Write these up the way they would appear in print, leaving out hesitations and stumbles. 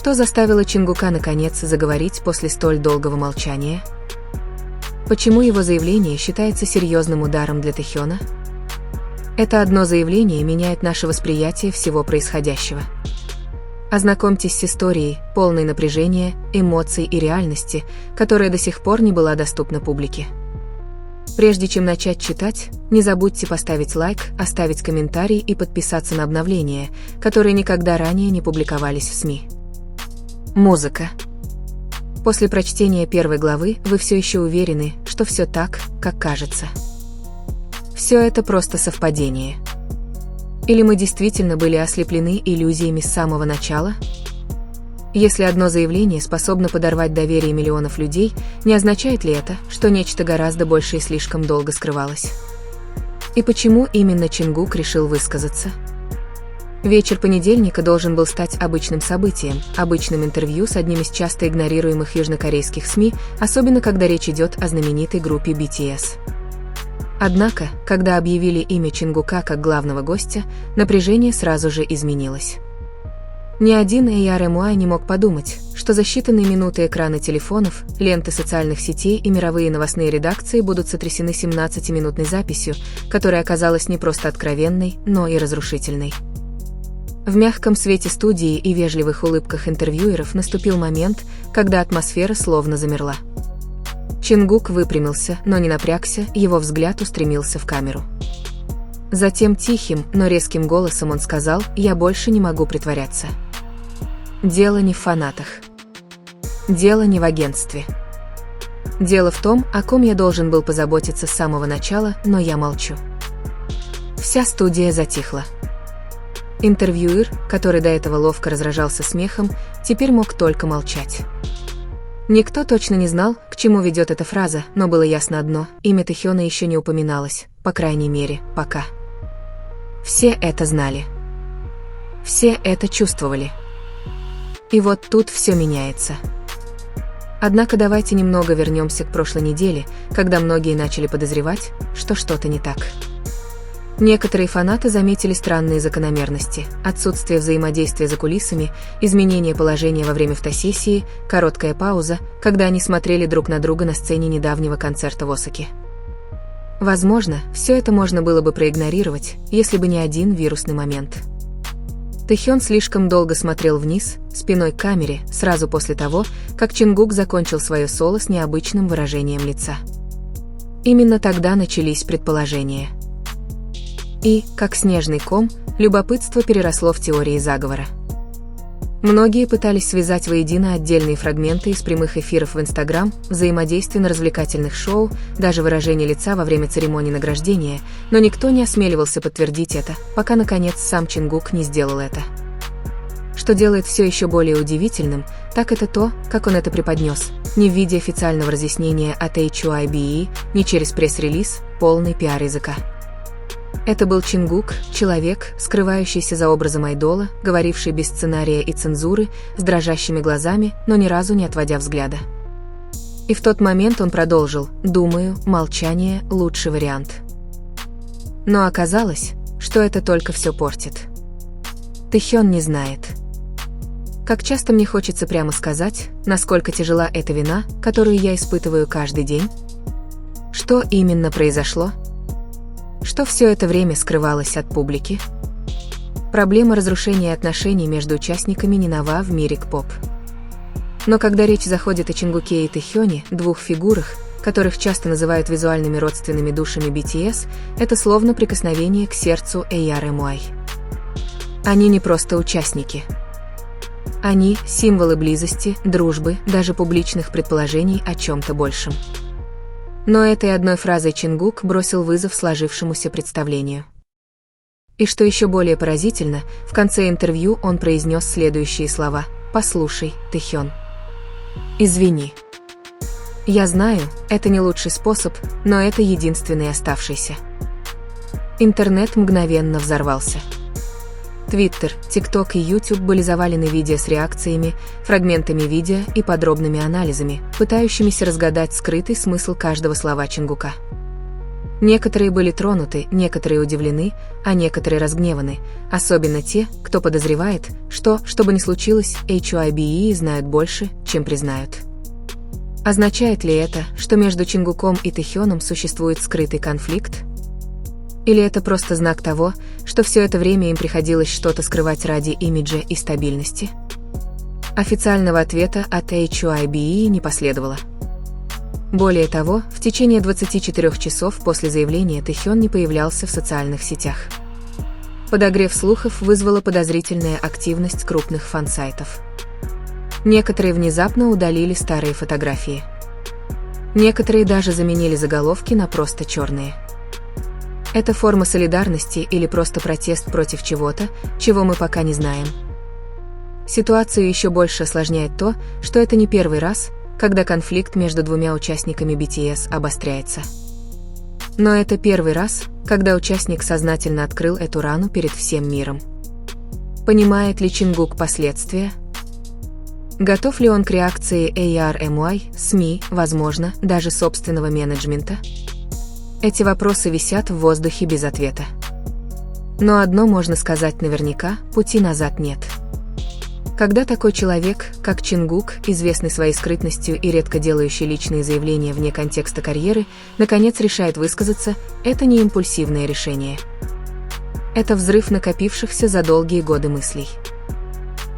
Что заставило Чингука наконец заговорить после столь долгого молчания? Почему его заявление считается серьезным ударом для Тэхёна? Это одно заявление меняет наше восприятие всего происходящего. Ознакомьтесь с историей, полной напряжения, эмоций и реальности, которая до сих пор не была доступна публике. Прежде чем начать читать, не забудьте поставить лайк, оставить комментарий и подписаться на обновления, которые никогда ранее не публиковались в СМИ. Музыка. После прочтения первой главы вы все еще уверены, что все так, как кажется. Все это просто совпадение. Или мы действительно были ослеплены иллюзиями с самого начала? Если одно заявление способно подорвать доверие миллионов людей, не означает ли это, что нечто гораздо большее слишком долго скрывалось? И почему именно Чингук решил высказаться? Вечер понедельника должен был стать обычным событием, обычным интервью с одним из часто игнорируемых южнокорейских СМИ, особенно когда речь идет о знаменитой группе BTS. Однако, когда объявили имя Чингука как главного гостя, напряжение сразу же изменилось. Ни один ARMY не мог подумать, что за считанные минуты экраны телефонов, ленты социальных сетей и мировые новостные редакции будут сотрясены 17-минутной записью, которая оказалась не просто откровенной, но и разрушительной. В мягком свете студии и вежливых улыбках интервьюеров наступил момент, когда атмосфера словно замерла. Чингук выпрямился, но не напрягся, его взгляд устремился в камеру. Затем тихим, но резким голосом он сказал: «Я больше не могу притворяться. Дело не в фанатах. Дело не в агентстве. Дело в том, о ком я должен был позаботиться с самого начала, но я молчу». Вся студия затихла. Интервьюер, который до этого ловко разражался смехом, теперь мог только молчать. Никто точно не знал, к чему ведет эта фраза, но было ясно одно: имя Тэхёна еще не упоминалось, по крайней мере, пока. Все это знали. Все это чувствовали. И вот тут все меняется. Однако давайте немного вернемся к прошлой неделе, когда многие начали подозревать, что что-то не так. Некоторые фанаты заметили странные закономерности: отсутствие взаимодействия за кулисами, изменение положения во время фотосессии, короткая пауза, когда они смотрели друг на друга на сцене недавнего концерта в Осаке. Возможно, все это можно было бы проигнорировать, если бы не один вирусный момент. Тэхён слишком долго смотрел вниз, спиной к камере, сразу после того, как Чингук закончил свое соло с необычным выражением лица. Именно тогда начались предположения. И, как снежный ком, любопытство переросло в теории заговора. Многие пытались связать воедино отдельные фрагменты из прямых эфиров в Instagram, взаимодействия на развлекательных шоу, даже выражение лица во время церемонии награждения, но никто не осмеливался подтвердить это, пока, наконец, сам Чингук не сделал это. Что делает все еще более удивительным, так это то, как он это преподнес, не в виде официального разъяснения от HYBE, не через пресс-релиз, полный пиар-языка. Это был Чингук, человек, скрывающийся за образом айдола, говоривший без сценария и цензуры, с дрожащими глазами, но ни разу не отводя взгляда. И в тот момент он продолжил: «Думаю, молчание – лучший вариант». Но оказалось, что это только все портит. Тэхён не знает. Как часто мне хочется прямо сказать, насколько тяжела эта вина, которую я испытываю каждый день? Что именно произошло? Что все это время скрывалось от публики? Проблема разрушения отношений между участниками не нова в мире К-поп. Но когда речь заходит о Чингуке и Тэхёне, двух фигурах, которых часто называют визуальными родственными душами BTS, это словно прикосновение к сердцу ARMY. Они не просто участники. Они – символы близости, дружбы, даже публичных предположений о чем-то большем. Но этой одной фразой Чингук бросил вызов сложившемуся представлению. И что еще более поразительно, в конце интервью он произнес следующие слова: «Послушай, Тэхён. Извини. Я знаю, это не лучший способ, но это единственный оставшийся». Интернет мгновенно взорвался. Твиттер, ТикТок и YouTube были завалены видео с реакциями, фрагментами видео и подробными анализами, пытающимися разгадать скрытый смысл каждого слова Чингука. Некоторые были тронуты, некоторые удивлены, а некоторые разгневаны, особенно те, кто подозревает, что бы ни случилось, HYBE знают больше, чем признают. Означает ли это, что между Чингуком и Тэхёном существует скрытый конфликт? Или это просто знак того, что все это время им приходилось что-то скрывать ради имиджа и стабильности? Официального ответа от HYBE не последовало. Более того, в течение 24 часов после заявления Тэхён не появлялся в социальных сетях. Подогрев слухов вызвала подозрительная активность крупных фан-сайтов. Некоторые внезапно удалили старые фотографии. Некоторые даже заменили заголовки на просто черные. Это форма солидарности или просто протест против чего-то, чего мы пока не знаем. Ситуацию еще больше осложняет то, что это не первый раз, когда конфликт между двумя участниками BTS обостряется. Но это первый раз, когда участник сознательно открыл эту рану перед всем миром. Понимает ли Чингук последствия? Готов ли он к реакции ARMY, СМИ, возможно, даже собственного менеджмента? Эти вопросы висят в воздухе без ответа. Но одно можно сказать наверняка: пути назад нет. Когда такой человек, как Чингук, известный своей скрытностью и редко делающий личные заявления вне контекста карьеры, наконец решает высказаться, это не импульсивное решение. Это взрыв накопившихся за долгие годы мыслей.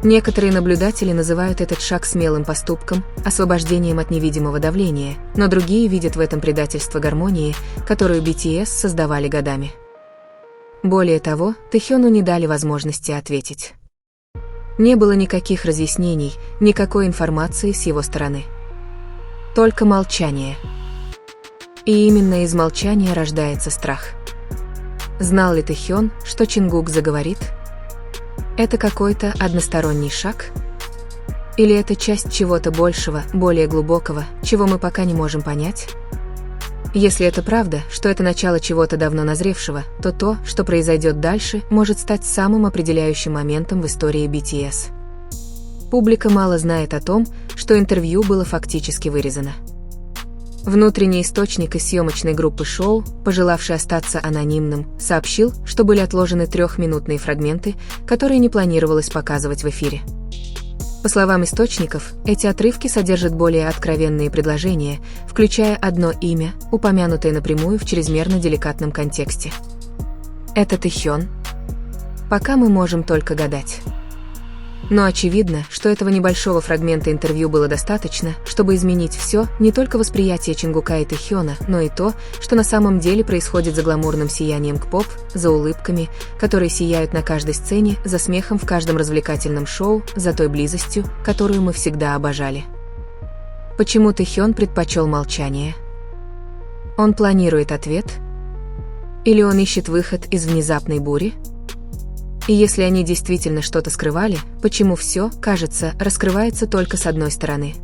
Некоторые наблюдатели называют этот шаг смелым поступком, освобождением от невидимого давления, но другие видят в этом предательство гармонии, которую BTS создавали годами. Более того, Тэхёну не дали возможности ответить. Не было никаких разъяснений, никакой информации с его стороны. Только молчание. И именно из молчания рождается страх. Знал ли Тэхён, что Чингук заговорит? Это какой-то односторонний шаг? Или это часть чего-то большего, более глубокого, чего мы пока не можем понять? Если это правда, что это начало чего-то давно назревшего, то, что произойдет дальше, может стать самым определяющим моментом в истории BTS. Публика мало знает о том, что интервью было фактически вырезано. Внутренний источник из съемочной группы шоу, пожелавший остаться анонимным, сообщил, что были отложены 3-минутные фрагменты, которые не планировалось показывать в эфире. По словам источников, эти отрывки содержат более откровенные предложения, включая одно имя, упомянутое напрямую в чрезмерно деликатном контексте. Это Тэхён? Пока мы можем только гадать. Но очевидно, что этого небольшого фрагмента интервью было достаточно, чтобы изменить все, не только восприятие Чингука и Тэхёна, но и то, что на самом деле происходит за гламурным сиянием К-поп, за улыбками, которые сияют на каждой сцене, за смехом в каждом развлекательном шоу, за той близостью, которую мы всегда обожали. Почему Тэхён предпочел молчание? Он планирует ответ? Или он ищет выход из внезапной бури? И если они действительно что-то скрывали, почему все, кажется, раскрывается только с одной стороны?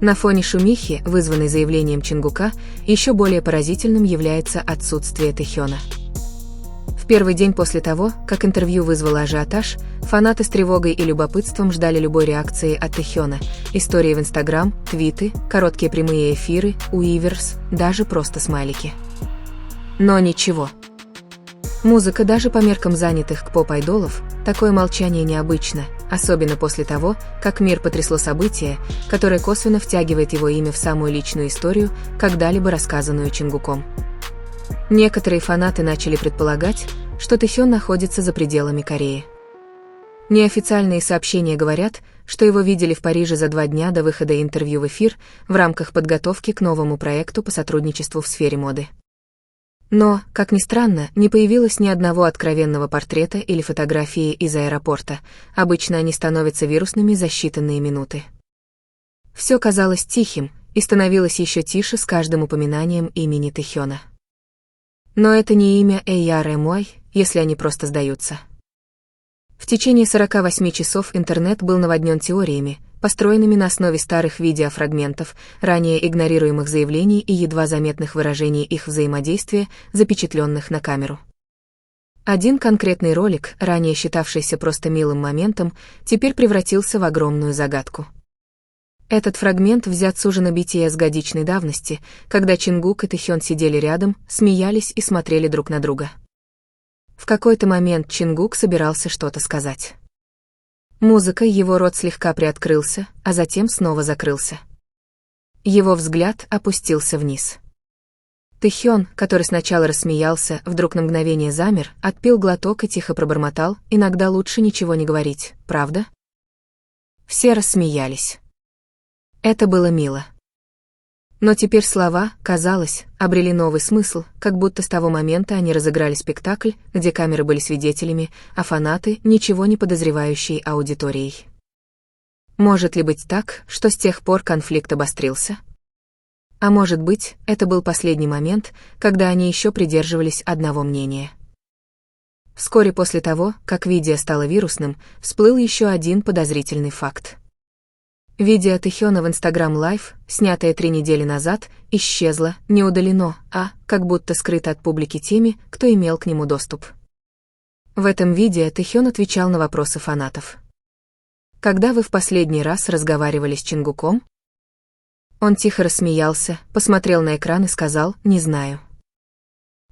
На фоне шумихи, вызванной заявлением Чингука, еще более поразительным является отсутствие Тэхёна. В первый день после того, как интервью вызвало ажиотаж, фанаты с тревогой и любопытством ждали любой реакции от Тэхёна, истории в Инстаграм, твиты, короткие прямые эфиры, уиверс, даже просто смайлики. Но ничего. Музыка даже по меркам занятых К-поп-айдолов, такое молчание необычно, особенно после того, как мир потрясло событие, которое косвенно втягивает его имя в самую личную историю, когда-либо рассказанную Чингуком. Некоторые фанаты начали предполагать, что Тэхён находится за пределами Кореи. Неофициальные сообщения говорят, что его видели в Париже за 2 дня до выхода интервью в эфир в рамках подготовки к новому проекту по сотрудничеству в сфере моды. Но, как ни странно, не появилось ни одного откровенного портрета или фотографии из аэропорта, обычно они становятся вирусными за считанные минуты. Все казалось тихим, и становилось еще тише с каждым упоминанием имени Тэхёна. Но это не имя ARMY, если они просто сдаются. В течение 48 часов интернет был наводнен теориями, построенными на основе старых видеофрагментов, ранее игнорируемых заявлений и едва заметных выражений их взаимодействия, запечатленных на камеру. Один конкретный ролик, ранее считавшийся просто милым моментом, теперь превратился в огромную загадку. Этот фрагмент взят с ужина BTS годичной давности, когда Чингук и Тэхён сидели рядом, смеялись и смотрели друг на друга. В какой-то момент Чингук собирался что-то сказать. Музыкой его рот слегка приоткрылся, а затем снова закрылся. Его взгляд опустился вниз. Тэхён, который сначала рассмеялся, вдруг на мгновение замер, отпил глоток и тихо пробормотал: «Иногда лучше ничего не говорить, правда?» Все рассмеялись. Это было мило. Но теперь слова, казалось, обрели новый смысл, как будто с того момента они разыграли спектакль, где камеры были свидетелями, а фанаты — ничего не подозревающей аудиторией. Может ли быть так, что с тех пор конфликт обострился? А может быть, это был последний момент, когда они еще придерживались одного мнения. Вскоре после того, как видео стало вирусным, всплыл еще один подозрительный факт. Видео Тэхёна в Instagram Live, снятое 3 недели назад, исчезло, не удалено, а как будто скрыто от публики теми, кто имел к нему доступ. В этом видео Тэхён отвечал на вопросы фанатов. «Когда вы в последний раз разговаривали с Чингуком?» Он тихо рассмеялся, посмотрел на экран и сказал: «Не знаю».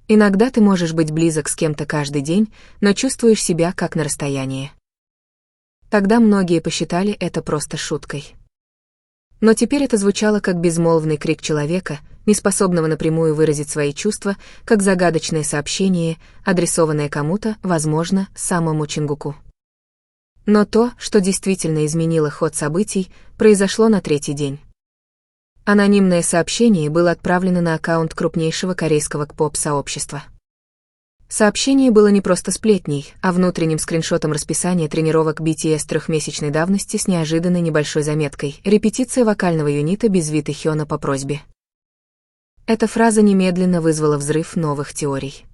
Иногда ты можешь быть близок с кем-то каждый день, но чувствуешь себя как на расстоянии. Тогда многие посчитали это просто шуткой. Но теперь это звучало как безмолвный крик человека, неспособного напрямую выразить свои чувства, как загадочное сообщение, адресованное кому-то, возможно, самому Чингуку. Но то, что действительно изменило ход событий, произошло на 3-й день. Анонимное сообщение было отправлено на аккаунт крупнейшего корейского K-pop-сообщества. Сообщение было не просто сплетней, а внутренним скриншотом расписания тренировок BTS 3-месячной давности с неожиданной небольшой заметкой: «Репетиция вокального юнита без Ви Тэхёна по просьбе». Эта фраза немедленно вызвала взрыв новых теорий.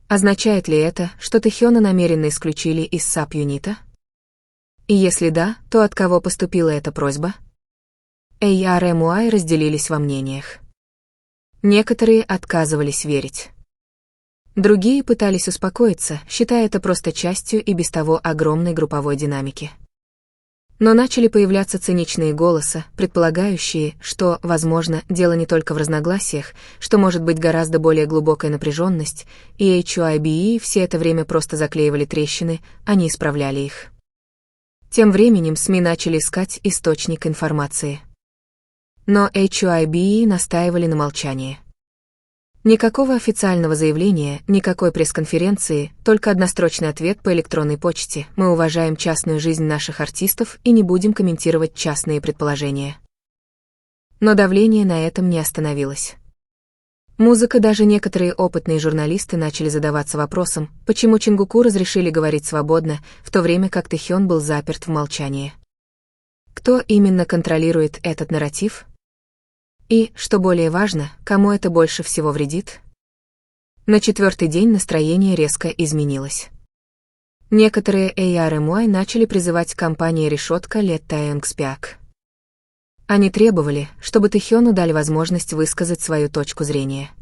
Означает ли это, что Тэхёна намеренно исключили из саб-юнита? И если да, то от кого поступила эта просьба? ARMY разделились во мнениях. Некоторые отказывались верить. Другие пытались успокоиться, считая это просто частью и без того огромной групповой динамики. Но начали появляться циничные голоса, предполагающие, что, возможно, дело не только в разногласиях, что может быть гораздо более глубокая напряженность, и HYBE все это время просто заклеивали трещины, а не исправляли их. Тем временем СМИ начали искать источник информации. Но HYBE настаивали на молчании. Никакого официального заявления, никакой пресс-конференции, только однострочный ответ по электронной почте: «Мы уважаем частную жизнь наших артистов и не будем комментировать частные предположения». Но давление на этом не остановилось. Музыка, даже некоторые опытные журналисты начали задаваться вопросом, почему Чингуку разрешили говорить свободно, в то время как Тэхён был заперт в молчании. Кто именно контролирует этот нарратив? И, что более важно, кому это больше всего вредит? На 4-й день настроение резко изменилось. Некоторые ARMY начали призывать компании «Решетка» Let Taeyong Speak. Они требовали, чтобы Тэхёну дали возможность высказать свою точку зрения.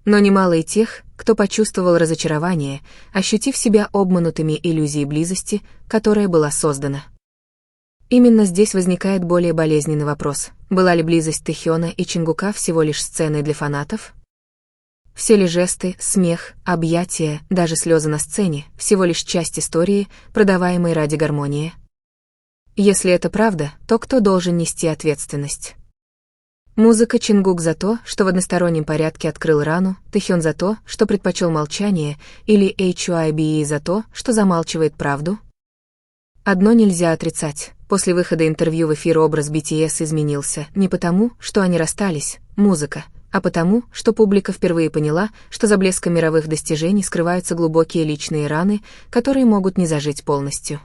Но немало и тех, кто почувствовал разочарование, ощутив себя обманутыми иллюзией близости, которая была создана. Именно здесь возникает более болезненный вопрос: была ли близость Тэхёна и Чингука всего лишь сценой для фанатов? Все ли жесты, смех, объятия, даже слезы на сцене — всего лишь часть истории, продаваемой ради гармонии? Если это правда, то кто должен нести ответственность? Музыка Чингук за то, что в одностороннем порядке открыл рану, Тэхён за то, что предпочел молчание, или HYBE за то, что замалчивает правду? Одно нельзя отрицать: после выхода интервью в эфир образ BTS изменился не потому, что они расстались, музыка, а потому, что публика впервые поняла, что за блеском мировых достижений скрываются глубокие личные раны, которые могут не зажить полностью.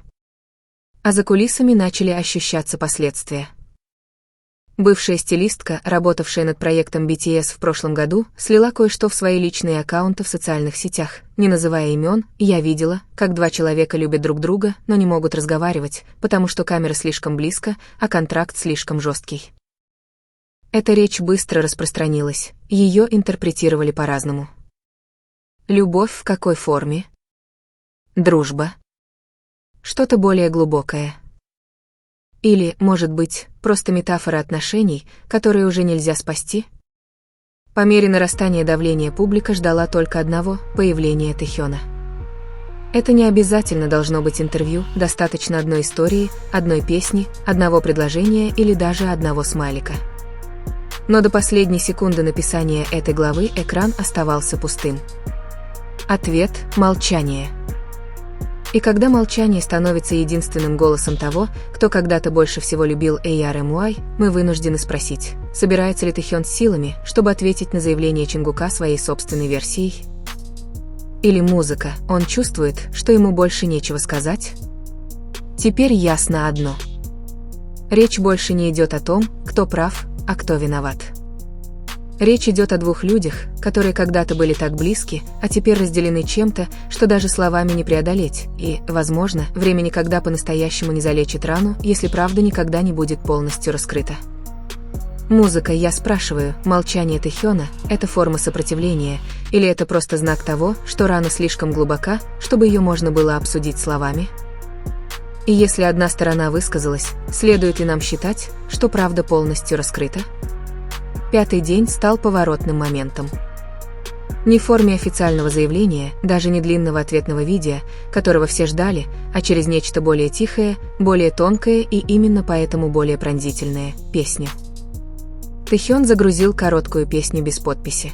А за кулисами начали ощущаться последствия. Бывшая стилистка, работавшая над проектом BTS в прошлом году, слила кое-что в свои личные аккаунты в социальных сетях. Не называя имен, я видела, как 2 человека любят друг друга, но не могут разговаривать, потому что камера слишком близко, а контракт слишком жесткий. Эта речь быстро распространилась, ее интерпретировали по-разному. Любовь в какой форме? Дружба? Что-то более глубокое? Или, может быть, просто метафора отношений, которые уже нельзя спасти? По мере нарастания давления публика ждала только одного – появления Тэхёна. Это не обязательно должно быть интервью, достаточно одной истории, одной песни, одного предложения или даже одного смайлика. Но до последней секунды написания этой главы экран оставался пустым. Ответ – молчание. И когда молчание становится единственным голосом того, кто когда-то больше всего любил ARMY, мы вынуждены спросить, собирается ли Тэхён с силами, чтобы ответить на заявление Чонгука своей собственной версией? Или музыка, он чувствует, что ему больше нечего сказать? Теперь ясно одно. Речь больше не идет о том, кто прав, а кто виноват. Речь идет о двух людях, которые когда-то были так близки, а теперь разделены чем-то, что даже словами не преодолеть, и, возможно, время никогда по-настоящему не залечит рану, если правда никогда не будет полностью раскрыта. Музыка, я спрашиваю, молчание Тэхёна – это форма сопротивления, или это просто знак того, что рана слишком глубока, чтобы ее можно было обсудить словами? И если одна сторона высказалась, следует ли нам считать, что правда полностью раскрыта? Пятый день стал поворотным моментом. Не в форме официального заявления, даже не длинного ответного видео, которого все ждали, а через нечто более тихое, более тонкое и именно поэтому более пронзительное – песню. Тэхён загрузил короткую песню без подписи.